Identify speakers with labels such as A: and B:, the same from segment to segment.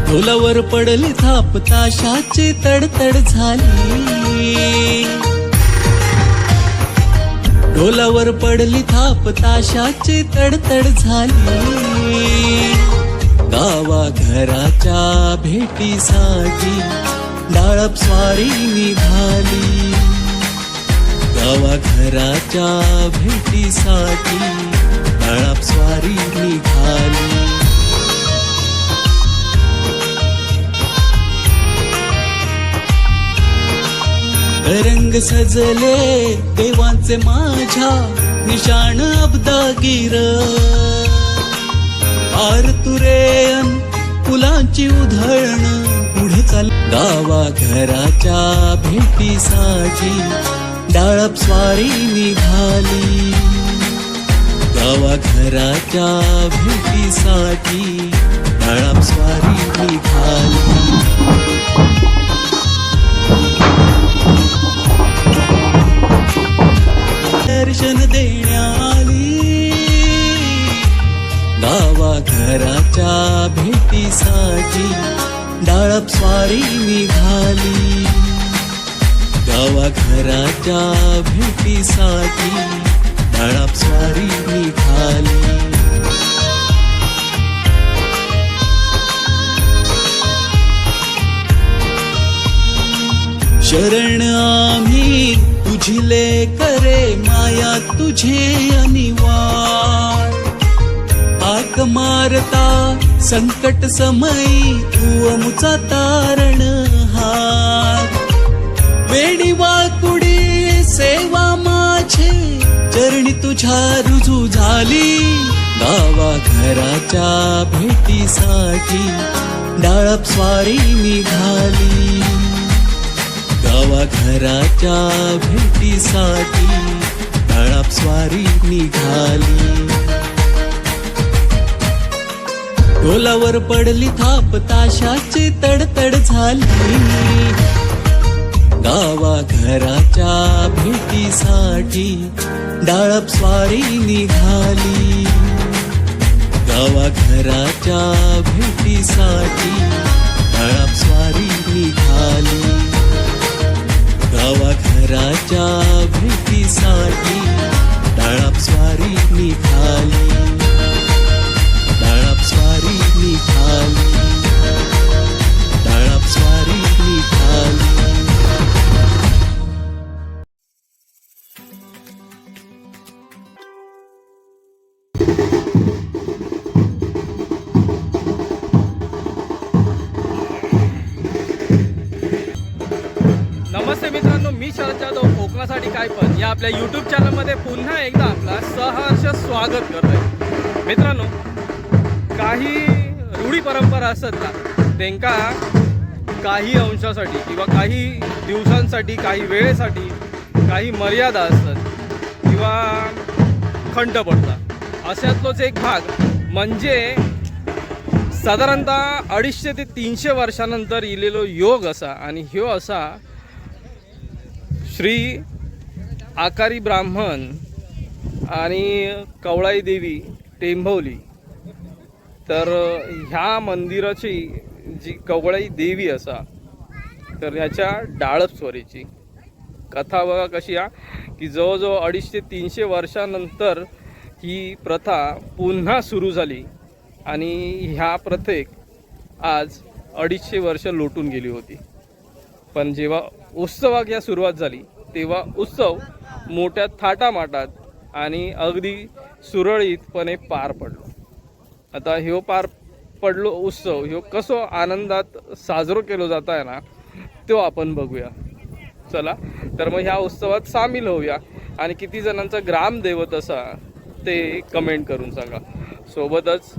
A: ढोलावर पडली थाप ताशाची तडतड झाली, ढोलावर पडली थाप ताशाची तडतड झाली। गावा घराच्या भेटीसाठी डाळप स्वारी निघाली, गावा घराच्या भेटीसाठी डाळप स्वारी निघाली। रंग सजले देवांचे माझ्या निशाण अब्दागीर, आरतुरेन फुलांची उधळण पुढे चाल। गावा घराच्या भेटीसाठी डाळप स्वारी निघाली, गावा घराच्या भेटीसाठी डाळप स्वारी निघाली। दर्शन देण्याली गावा घराच्या भेटीसाठी डाळप स्वारी निघाली, गावा घराच्या भेटीसाठी डाळप स्वारी निघाली। शरण आम्ही तुझिले करे माया तुझे अनिवार्य, हाक मारता संकट समयी तू अमुचा तारण हार। वेडी वाकुडी सेवा माझे चरणी तुझ्या रुजू झाली, गावा घराच्या भेटीसाठी डाळप स्वारी निघाली, गावा घराच्या भेटीसाठी डाळप स्वारी निघाली। ढोलावर पडली थाप ताशाची तडतड झाली, गावा घराच्या भेटीसाठी डाळप स्वारी निघाली, गावा घराच्या भेटीसाठी डाळप स्वारी निघाली, गावा घराच्या भेटीसाठी डाळप स्वारी निघाली, डाळप स्वारी निघाली, डाळप स्वारी निघाली।
B: नमस्ते मित्रांनो, मी शरद जाधव कोकणासाठी काय पण या आपल्या यूट्यूब चॅनलमध्ये पुन्हा एकदा आपला सहर्ष स्वागत करतोय। मित्रांनो, काही रूढी परंपरा असतात ना, त्यांका काही अंशासाठी किंवा काही दिवसांसाठी, काही वेळेसाठी काही मर्यादा असतात किंवा खंड पडतात। अशातलोच एक भाग म्हणजे साधारणतः 250 ते 300 वर्षानंतर इलेलो योग असा, आणि ह्यो असा श्री आकारी ब्राह्मण आणि कवळाई देवी टेंभवली। तर ह्या मंदिराची जी कवळाई देवी असा, तर ह्याच्या डाळप स्वारीची कथा बघा कशी आहे की जवळजवळ 250 ते 300 वर्षानंतर ही प्रथा पुन्हा सुरू झाली, आणि ह्या प्रथेक आज 250 वर्ष लोटून गेली होती। पण जेव्हा उत्सवाक या सुरुवात झाली तेव्हा उत्सव मोठ्या थाटामाटात आणि अगदी सुरळीतपणे पार पडलो। आता ह्यो पार पडलो उत्सव ह्यो कसो आनंदात साजरो केलो जात आहे ना, तो आपण बघूया। चला तर मग ह्या उत्सवात सामील होऊया, आणि किती जणांचा ग्रामदैवत असा ते कमेंट करून सांगा। सोबतच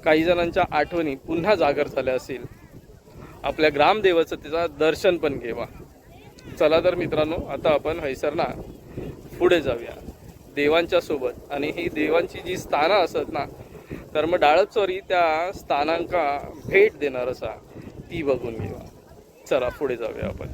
B: काही जणांच्या आठवणी पुन्हा जागर झाल्या असेल, आपल्या ग्रामदेवाचं त्याचं दर्शन पण घेवा। चला तर मित्रांनो, आता आपण हैसरला पुढे जाऊया देवांच्या सोबत, आणि ही देवांची जी स्थानं असत ना, तर मग डाळप स्वारी त्या स्थानांका भेट देणार असा ती बघून घेवा। चला पुढे जाऊया आपण।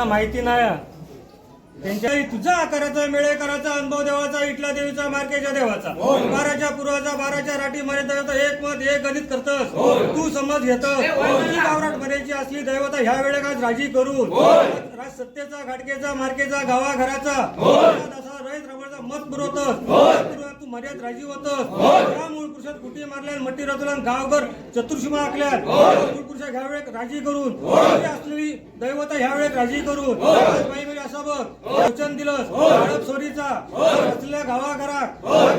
C: त्यांना माहिती नाही त्यांच्या तुझा आकाराचा मेळेकराचा अनुभव देवाचा इटला देवीचा मार्केच्या देवाचा 12च्या पूर्वाचा 12च्या राठी मर्यादा एक मत एक गणित करतस तू समज घेतस तुझी गावराट मर्याची असली दैवता ह्या वेळेकाच राजी करून सत्तेचा घाटकेचा मार्केचा गावाघराचा रहित रबरचा मत पुरवतस तू मर्याद राजी होतस त्या मूळ पुरुषात कुटी मारल्या मट्टी रचल्या गावघर चतुर्शीमा आखल्या मूळ पुरुषा ह्या वेळेक राजी करून असलेली दैवता ह्या वेळेक राजी करून बाई असं बघ वचन दिलंस हळद सोरीचा असलेल्या गावाघरात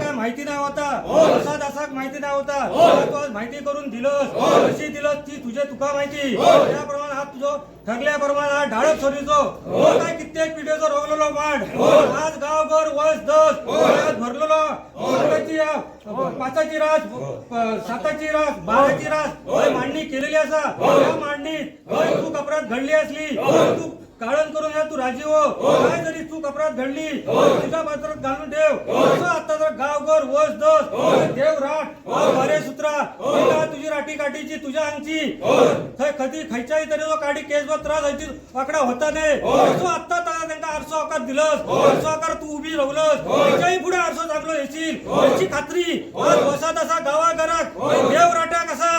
C: काय माहिती नाही होता असा दसाक माहिती नाही होता तू आज माहिती करून दिलंस कशी दिलंस ती तुझे तुका माहिती त्याप्रमाणे हा तुझं ठरल्याप्रमाणे हा ढाळप सोरीचो काय कित्येक पिढीचो रोगलेलो मांड आज गावभर वस दस भरलेलो पाचाची रास 7ची रास 12ची रास मांडणी केलेली असा या मांडणीत तू कपरात घडली असली तू काळण करून तू राजी हो काय जरी चूक अपराध घडली तुझ्या पात्रात घालून ठेव असं आता जर गावघर वस दस देव राठ बारे सुत्रा तुझी राठी काठीची तुझ्या अंगची कधी खायच्याही तरी जो काढी केस व त्रास व्हायची वाकडा होता नाही असं आता त्यांना आरसो आकार दिलंस आरसो आकार तू उभी राहलंस त्याच्याही पुढे आरसो चांगलं येशील याची खात्री आज वसात असा गावाघरात देव राठा कसा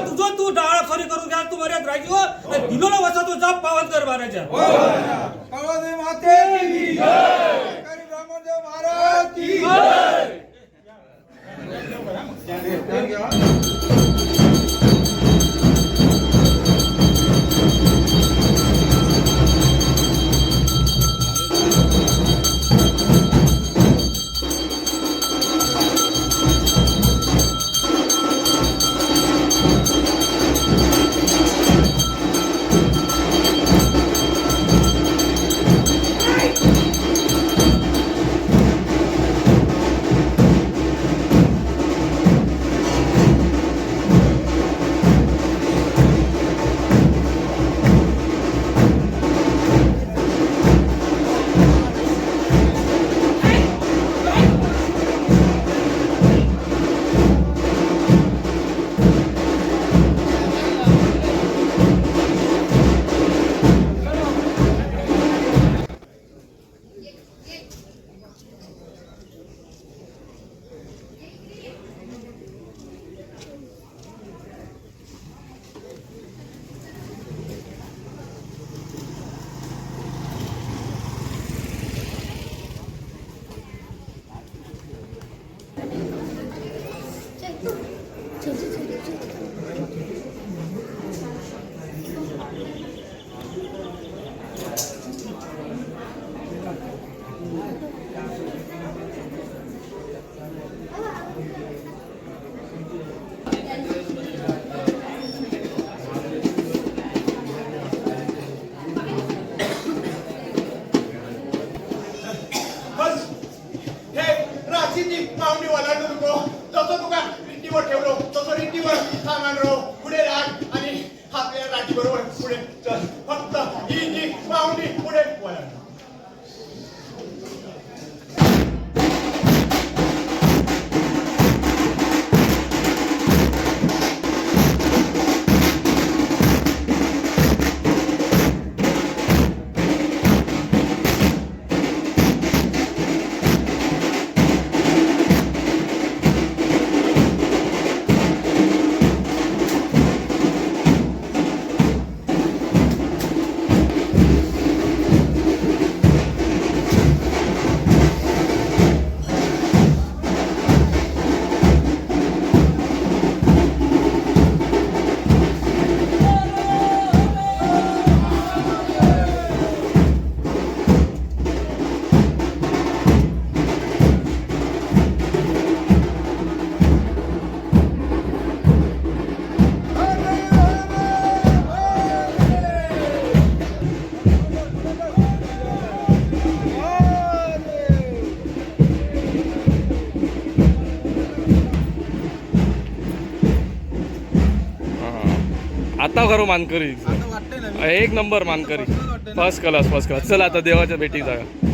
C: तुझं तू डाळ सॉरी करून घ्या तू मर्याद राजी हो दिलो ना वसा तू जाप पावन कर बाराच्या
D: कळवदे माते की जय ब्राह्मणदेव महाराज की जय
B: आता करू मानकरी एक नंबर मानकरी फर्स्ट क्लास चला आता देवाच्या भेटी जागा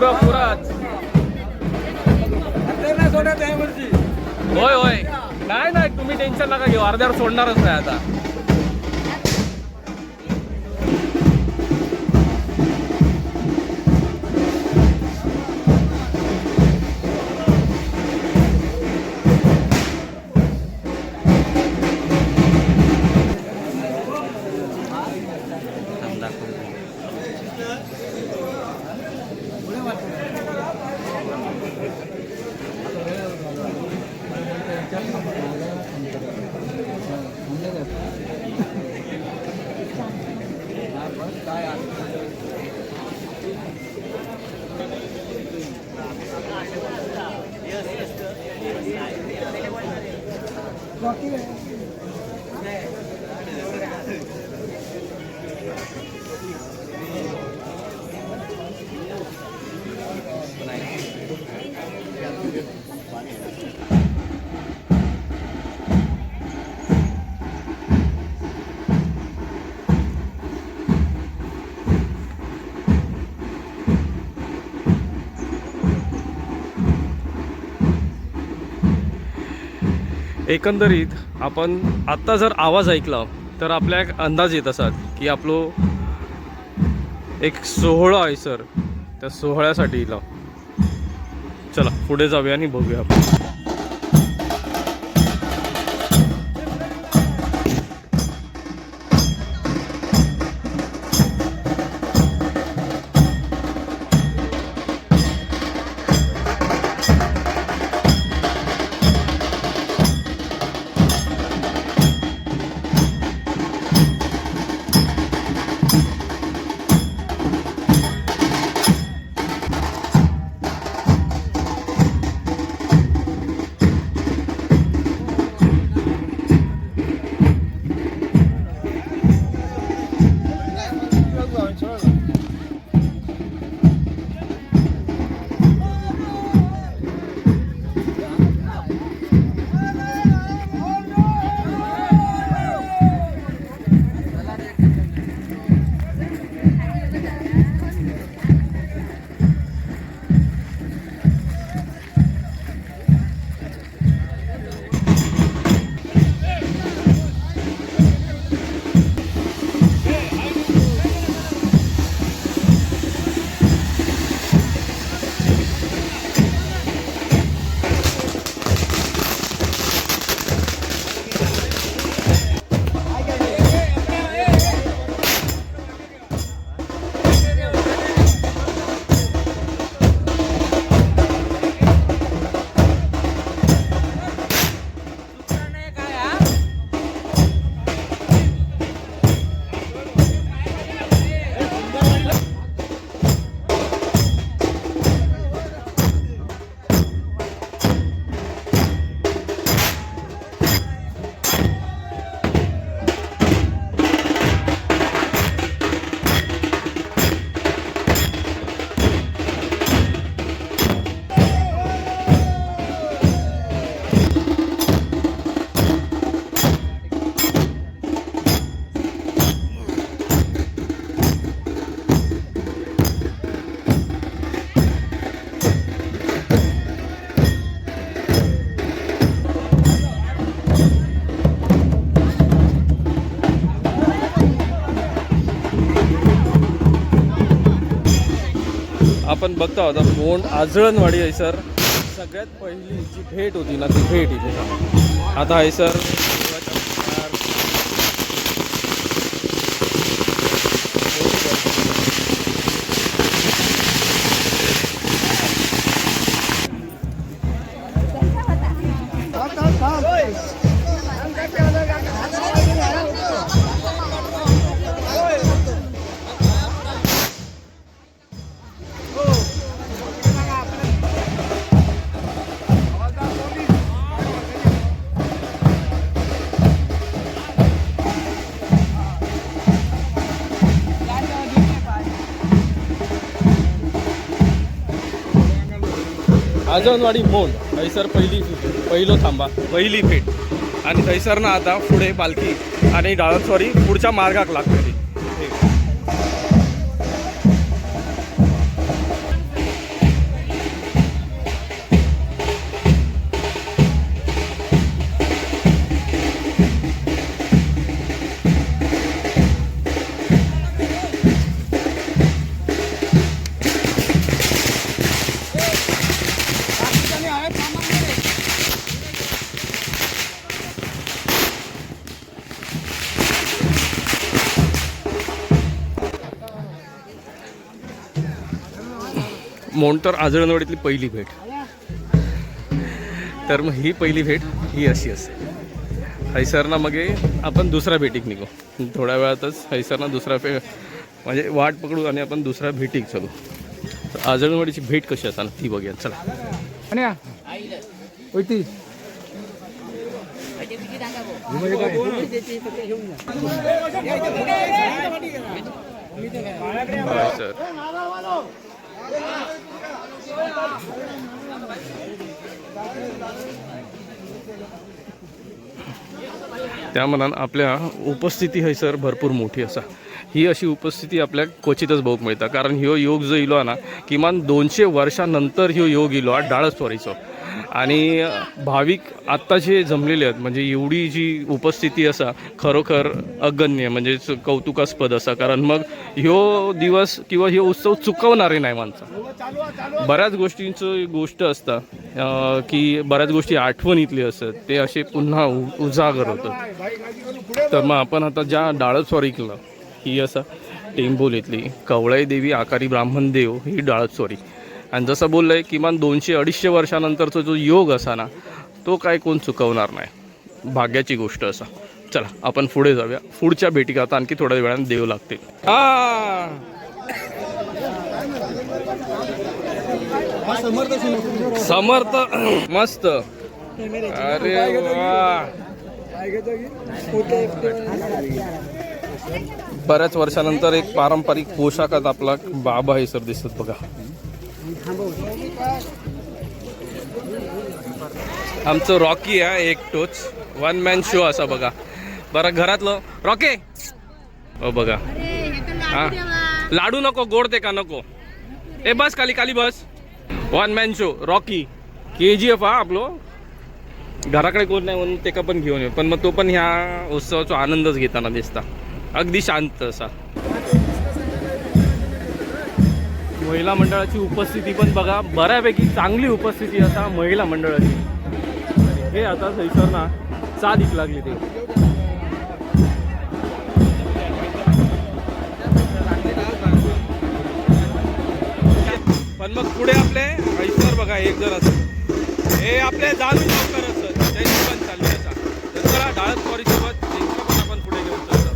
B: पुराच होय होय नाही नाही तुम्ही टेन्शन नका घेऊ अर्ध्यावर सोडणारच नाही आता. एकंदरीत आपण आत्ता जर आवाज ऐकला तर आपल्या एक अंदाज येत असतात की आपलो एक सोहळा आहे सर, त्या सोहळ्यासाठी इला. चला पुढे जाऊया आणि बघूया आपण. आपण बघता होता मोंड आजळणवाडी आहे सर. सगळ्यात पहिली जी भेट होती ना ती भेट इथे आता आहे सर. आजळणवाडी मोंड थैसर पहिलो थांबा पहिली भेट आणि थैसर ना आता पुढे पालखी आणि डाळसवारी पुढच्या मार्गाक लागतली. मोंटर आजळणवाडीतली पहिली भेट. तर मग ही पहिली भेट ही अशी असते. हैसरना मग आपण दुसऱ्या भेटीक निघू. थोड्या वेळातच हैसरना दुसरा म्हणजे वाट पकडू आणि आपण दुसऱ्या भेटीक चालू. तर आजळणवाडीची भेट कशी असा ती बघूया. चला. सर त्या मनान आपल्या उपस्थिती है सर भरपूर मोठी असा. ही अशी उपस्थिती आपल्या क्वचितच बघूक मिळता. कारण ह्यो योग जो इलो ना किमान 200 वर्षानंतर ह्यो योग इलो डाळसवारीचो. आणि भाविक आत्ताचे जमलेले आहेत म्हणजे एवढी जी उपस्थिती असा खरोखर अगण्य म्हणजे कौतुकास्पद असा. कारण मग ह्यो दिवस किंवा ह्यो उत्सव चुकवणारे नाही माणसं. बऱ्याच गोष्टींचं गोष्ट असता की बऱ्याच गोष्टी आठवणीतली असतात ते असे पुन्हा उजागर होतात. तर मग आपण आता ज्या डाळसवारीकला ही असा टेंभोलीतली कवळाई देवी आकारी ब्राह्मण देव ही डाळसवारी. आणि जसं बोललं आहे किमान 200-250 वर्षानंतरचा जो योग असा ना तो काय कोण चुकवणार नाही. भाग्याची गोष्ट असा. चला आपण पुढे जाऊया. पुढच्या भेटीक आता आणखी थोड्या वेळाने देव लागते. समर्थ मस्त. अरे वा. बऱ्याच वर्षानंतर एक पारंपरिक पोशाखात आपला बाबा हे सर दिसत बघा. आमचं रॉकी आहे एकटोच. 1 मॅन शो असा बघा. बरं घरातलं रॉके हो बघा. हा लाडू नको गोड ते का नको. ए बस खाली खाली बस. 1 मॅन शो रॉकी KGF हा आपलो. घराकडे कोण नाही म्हणून ते का पण घेऊन येऊ. पण मग तो पण ह्या उत्सवाचा आनंदच घेताना दिसता. अगदी शांत असा. महिला मंडळाची उपस्थिती पण बघा बऱ्यापैकी चांगली उपस्थिती असा महिला मंडळाची. हे आता थैसर ना चालीक लागली ते. पण मग पुढे आपले हैसर बघा एक जण असत हे आपले जाणून नोकर असत त्यांची पण चालली असा. तर चला डाळसवारी सोबत त्यांचं पण आपण पुढे घेऊन चालतो.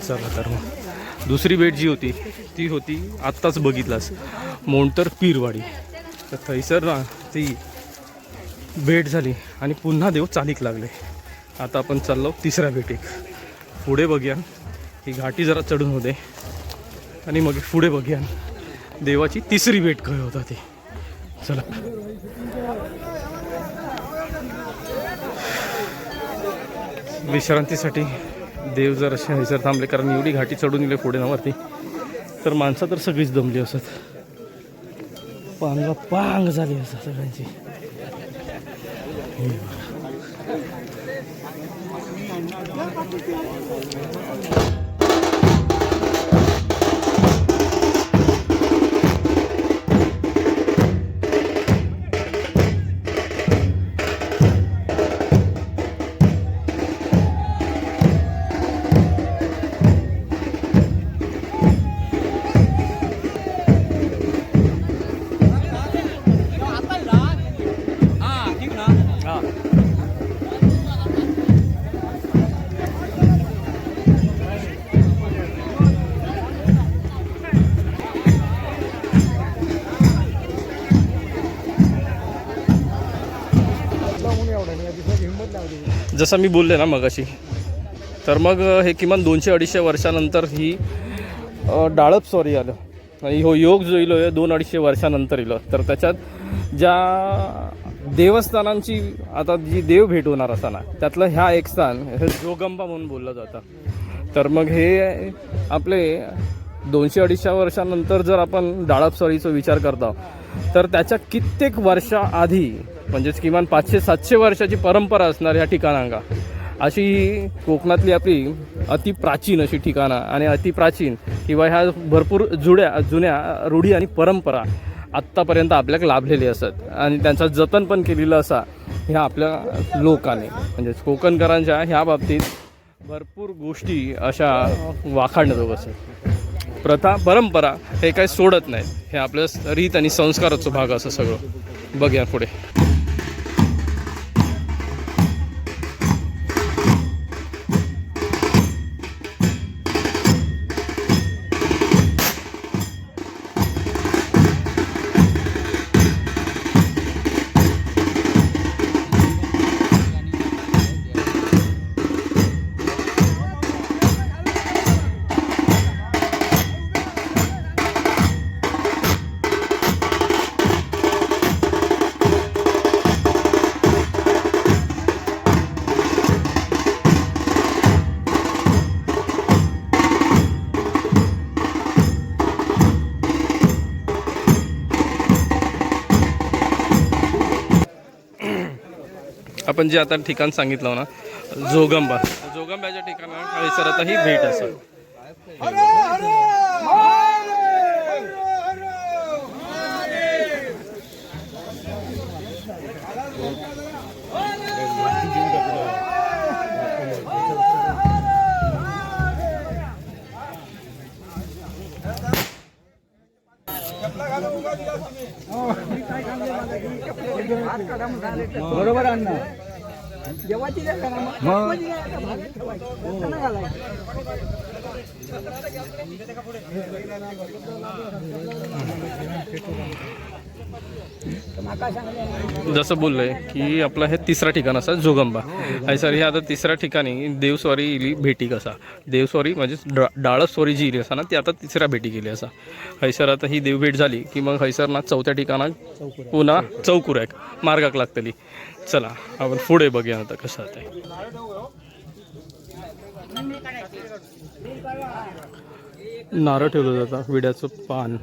B: चला तर मग दुसरी भेट जी होती ती होती आत्ताच बघितलास मोंटर पीरवाडी. तर थैसर ना ती भेट झाली आणि पुन्हा देव चालीक लागले. आता आपण चाललो तिसऱ्या भेटीक. पुढे बघूया ही घाटी जरा चढून होते आणि मग पुढे बघूया देवाची तिसरी भेट काय होता ती. चला विश्रांतीसाठी देव जर असे हैसर थांबले, कारण एवढी घाटी चढून गेले पुढे ना वरती, तर माणसं तर सगळीच दमली असत. पांगा पांग झाली असत सगळ्यांची. जसं मी बोलले ना मगाशी, तर मग हे किमान 200-250 वर्षानंतर ही डाळप सॉरी आलं आणि हो योग जो इलो आहे 200-250 वर्षानंतर इलो. तर त्याच्यात ज्या देवस्थानांची आता जी देव भेट होणार असताना त्यातलं ह्या एक स्थान हे जोगंबा म्हणून बोललं जातं. तर मग हे आपले 200-250 वर्षानंतर जर आपण डाळप सॉरीचा विचार करतो तर त्याच्या कित्येक वर्षाआधी म्हणजेच किमान 500-700 वर्षाची परंपरा असणार ह्या ठिकाणांका. अशी ही कोकणातली आपली अतिप्राचीन अशी ठिकाणं आणि अतिप्राचीन किंवा ह्या भरपूर जुन्या रूढी आणि परंपरा आत्तापर्यंत आपल्याला लाभलेली असत आणि त्यांचं जतन पण केलेलं असा ह्या आपल्या लोकांनी. म्हणजेच कोकणकरांच्या ह्या बाबतीत भरपूर गोष्टी अशा वाखाणतो असत. प्रथा परंपरा हे काही सोडत नाहीत. हे आपलं रीत आणि संस्काराचा भाग असं सगळं. बघूया पुढे. आपण जे आता ठिकाण सांगितलं ना जोगंबाच्या ठिकाणा सर आता ही भेट असेल.
E: बरोबर अण्णा जेवायची
B: जसं बोललोय की आपलं हे तिसरा ठिकाण असा जोगंबा आहे सर. हे आता तिसऱ्या ठिकाणी देवस्वारी इली भेटी कसा देवस्वारी म्हणजे डाळस्वारी जी इली असा ना ती आता तिसऱ्या भेटी गेली असा हैसर. आता ही देवभेट झाली की मग हैसर ना चौथ्या ठिकाणात पुन्हा चौकुऱ्याक मार्गाक लागतली. चला आपण पुढे बघूया आता कसं आहे. नारळ ठेवलं जातं, विड्याचं पान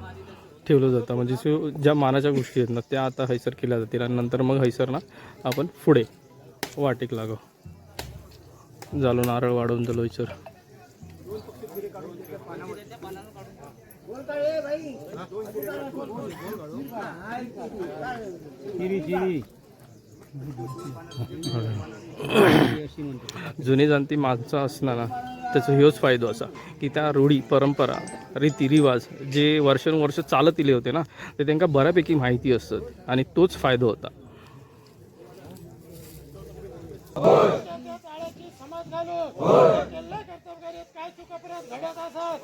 B: ठेवलं जातं, म्हणजे ज्या मानाच्या गोष्टी आहेत ना त्या आता हैसर केल्या जातील. आणि नंतर मग हैसर ना आपण पुढे वाटेक लागो झालो. नारळ वाढवून झालो हैसर. जुनी जाणती माणसं असणार ना त्याचा ह्योच फायदो असा की त्या रूढी परंपरा रीतिरिवाज जे वर्षानुवर्ष चालत इले होते ना ते त्यांना बऱ्यापैकी माहिती असतात आणि तोच फायदा होता.
F: काय अर्ध्या तासात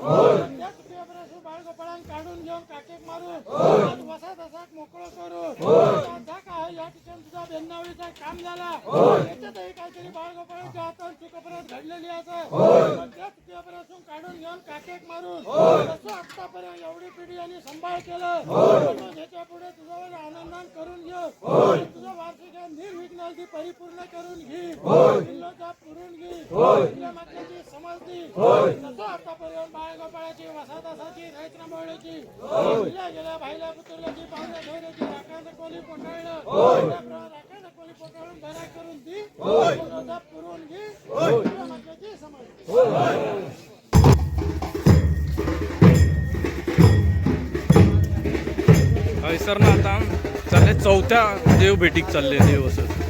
F: त्या तुकडीपर्यंत बाळगोपाळांना काढून घेऊन काटेक मारून वसा तसाक मोकळं करून आता काय या ठिकाणी तुझा बेन्नावळीचा काम झाला त्याच्यातही काहीतरी बाळगोपाळांच्या हातात चुकपरत घडलेली असं त्या तुकडीपर्यंत काढून घेऊन काटेक मारून तसं आतापर्यंत एवढी पिढी यांनी सांभाळ केलं ह्याच्या पुढे तुझ्यावर आनंदान करून घे तुझं वार्षिक निर्विघ्न ती परिपूर्ण करून घे जिल्ह्याचा पुरून घे तुझ्या मातेची समजली तसं आतापर्यंत बाळगोपाळाची वसातासाची रैत्रांबवळीची गेल्या भाईला पुतळ्याची पाहुण्या धैर्याची राखायला कोली पोटाळलं राखायला कोली पोटाळून घरा करून ती पुरवून घे तुझ्या मातेची समजली
B: सर ना आता चालले चौथ्या देव भेटीक चालले देव असं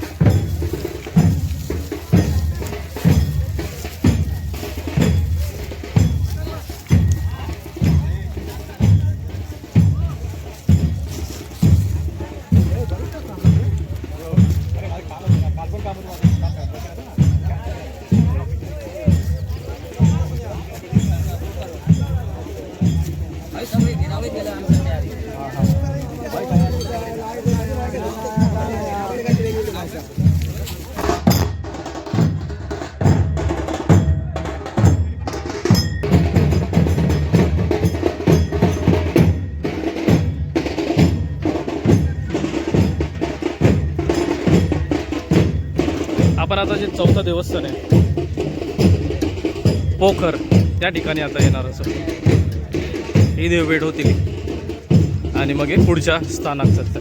B: आपण आता जे चौथा देवस्थान आहे पोखर त्या ठिकाणी आता येणार असं ही देवभेट होतील आणि मग हे पुढच्या स्थानाक चालतं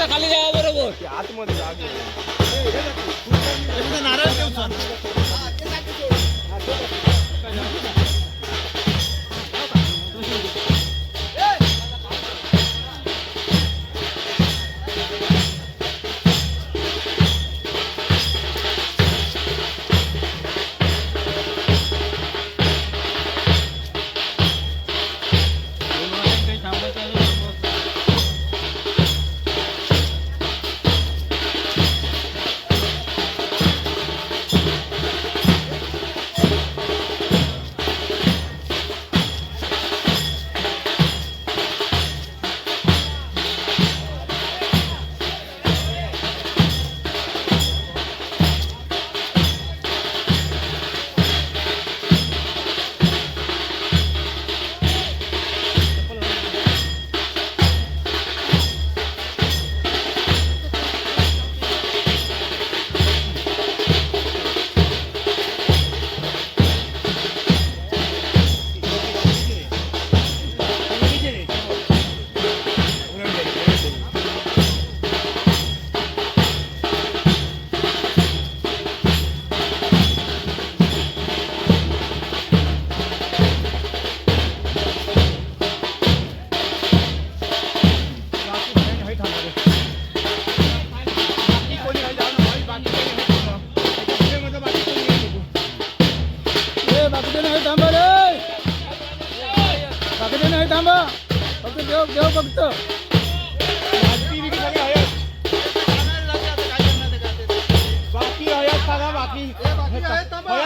B: खाली जावा बरोबर आतमध्ये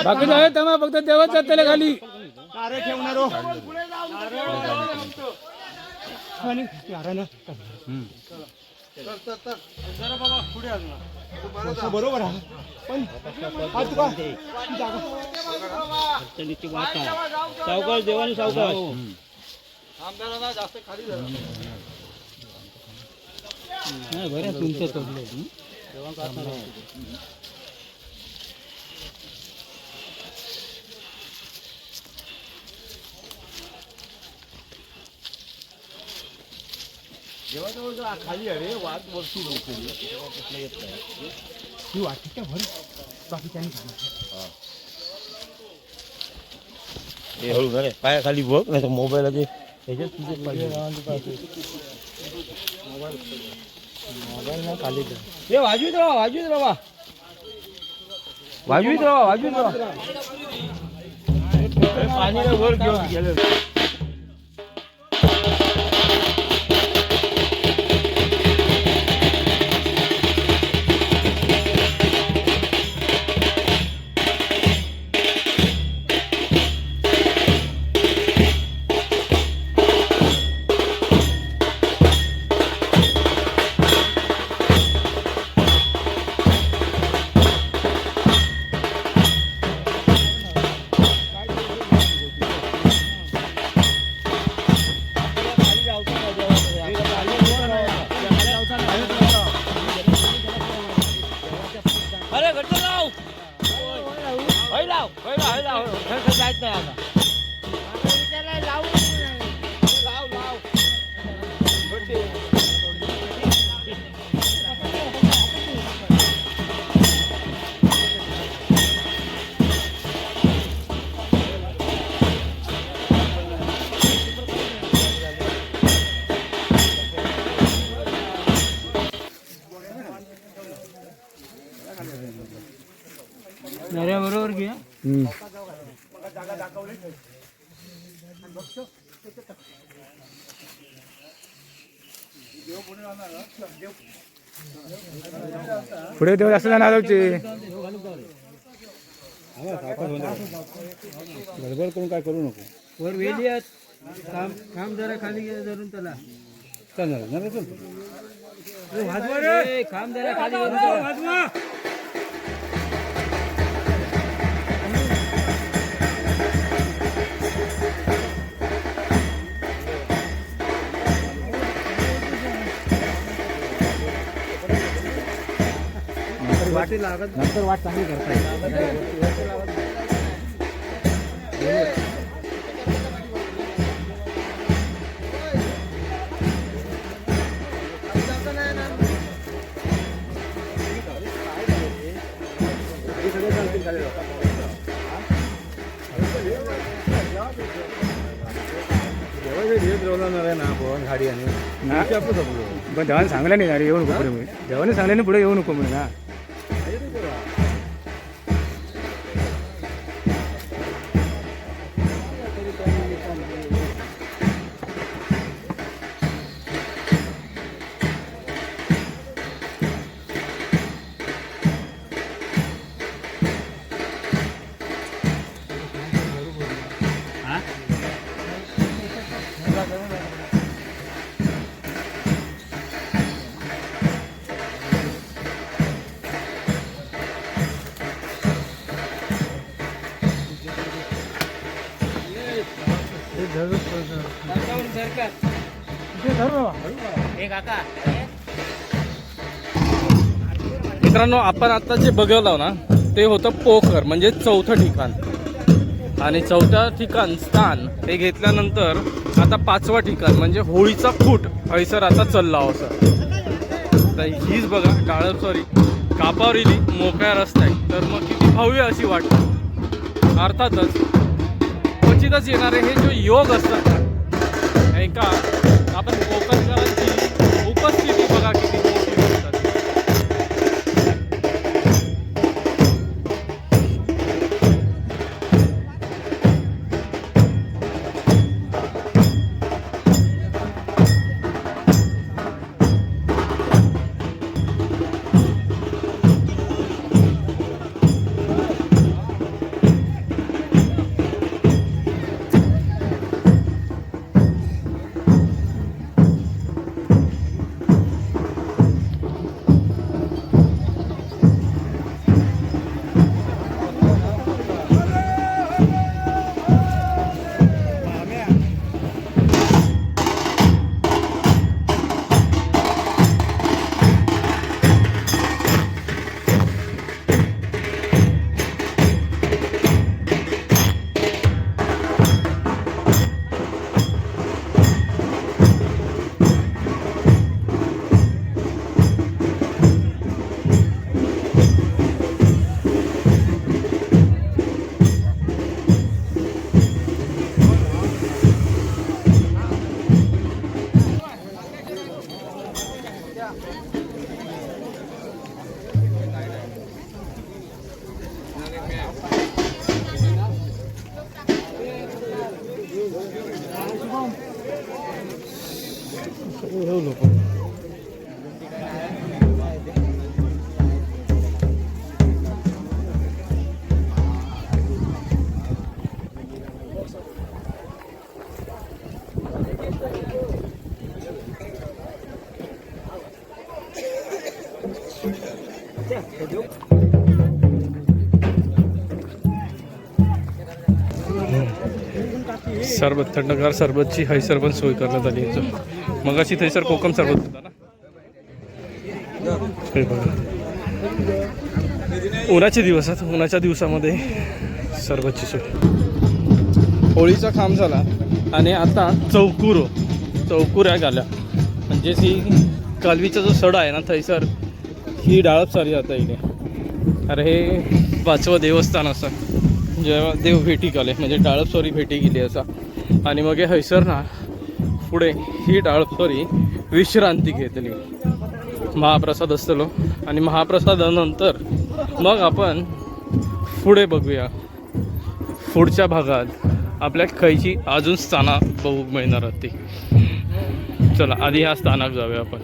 B: बाकी आहे तमा फक्त देवाच्या त्याला खाली नारे ठेवणार बरोबर आहे पण सावकाश देवानी सावकाश आमदारांना जास्त खाली नाही बरं तुमचं तोडलं जेव्हा खाली अरे वाद वरती येत नाही ती वाटते का भर बाकीच्यानी हे हळू झाले पायाखाली बघ नाही तर मोबाईल त्याच्यात तुझे मोबाईल ना खाली हे वाजवीत राहा वाजवीत राहा वाजवीत राहा वाजवीत राहा पाणी वर घेऊन गेलं
E: नाही आता त्याला लावून लाव लाव बरोबर घ्या
G: पुढे देव जास्त जाणार गडबड करून काय करू नको
E: वर वेली आहेत काम काम जरा खाली धरून त्याला
G: चालणार
E: काम जरा खाली धरून
G: नंतर वाट चांगली करता ना आपण गाडी आणि पण देवाने सांगलं नाही गाडी येऊ नको पुढे मी देवाने सांगलं नाही पुढे येऊ नको म्हणे ना
B: मित्रांनो आपण आता जे बघवलं ना ते होतं पोखर म्हणजे चौथं ठिकाण आणि चौथ्या ठिकाण स्थान हे घेतल्यानंतर आता पाचवा ठिकाण म्हणजे होळीचा फूट हैसर आता चालला असं तर हीच बघा कापावलेली मोकळ्या रस्ता आहे तर मग किती भव्य अशी वाटतं अर्थातच क्वचितच येणारे हे जो योग असतात एका आपण कोकणकरांची उपस्थिती बघा किती मोठी असतात सरबत थंडगार सरबतची हैसर पण सोय करण्यात आली आहे. मग अशी थैसर कोकम सरबत होता ना हे बघा उन्हाचे दिवस आहेत उन्हाच्या दिवसामध्ये सरबतची सोय होळीचा खांब झाला आणि आता चौकुऱ्या झाल्या. म्हणजेच ही कालवीचा जो सडा आहे ना थंयसर ही डाळपसारी जाता इथे. अरे हे 5वं देवस्थान असं जेव्हा देव भेटी गेले म्हणजे डाळपसोरी भेटी गेली असा. आणि मग हे हयसर ना पुढे ही डाळपसोरी विश्रांती घेतली. महाप्रसाद असतलो आणि महाप्रसादानंतर मग आपण पुढे बघूया पुढच्या भागात आपल्याक खयची अजून स्थाना बघूक मिळणार आहेत ती. चला आधी ह्या स्थानाक जाऊया आपण.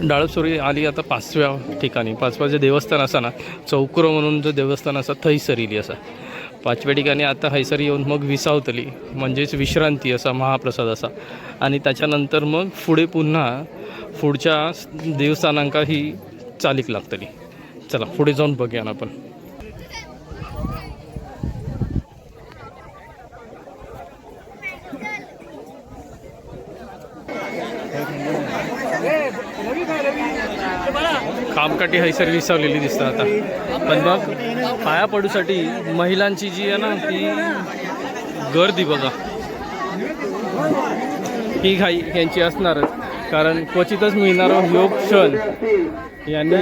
B: डाळपसोरी आली आता 5व्या ठिकाणी. 5वं जे देवस्थान असा ना चौकुरो म्हणून जो देवस्थान असा थंयसर इली असा. 5व्या ठिकाणी आता हयसर येऊन मग विसावतली म्हणजेच विश्रांती असा महाप्रसाद असा. आणि त्याच्यानंतर मग पुढे पुन्हा पुढच्या देवस्थानांका ही चालीक लागतली. चला पुढे जाऊन बघूया ना आपण. कामकाठी हैसर विसावलेली दिसतात आता. पण मग पाया पडूसाठी महिलांची जी आहे ना ती गर्दी बघा ही घाई यांची असणारच. कारण क्वचितच मिळणारा योग क्षण यांनी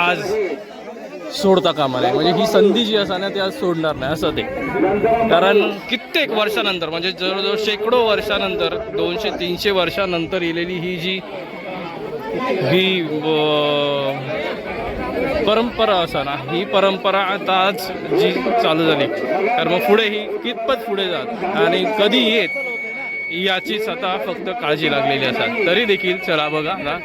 B: आज सोडता कामा नये. म्हणजे ही संधी जी असा ना ती आज सोडणार नाही असं ते. कारण कित्येक वर्षानंतर म्हणजे जवळजवळ शेकडो वर्षानंतर 200-300 वर्षानंतर येलेली ही जी परंपरा असा ना ही परंपरा आता आज जी चालू झाली. तर मग पुढे ही कितपत पुढे जात आणि कधी येत याचीच आता फक्त काळजी लागलेली असतात. तरी देखील चला बघा ना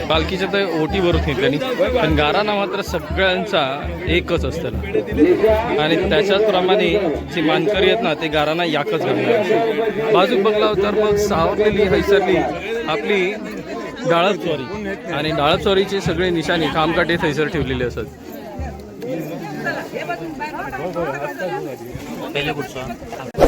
B: पालखीच्या तर ओटी भरून घेतल्यानी पण गाराणा मात्र सगळ्यांचा एकच असतं आणि त्याच्याचप्रमाणे जी मानकरी आहेत ना ते गाराणा याकच घालणार. बाजूक बघला तर मग सावरलेली हैसरली आपली डाळपचोरी आणि डाळपचोरीचे सगळे निशाणी कामकाठी थैसर ठेवलेले असत. पहिले कुठचा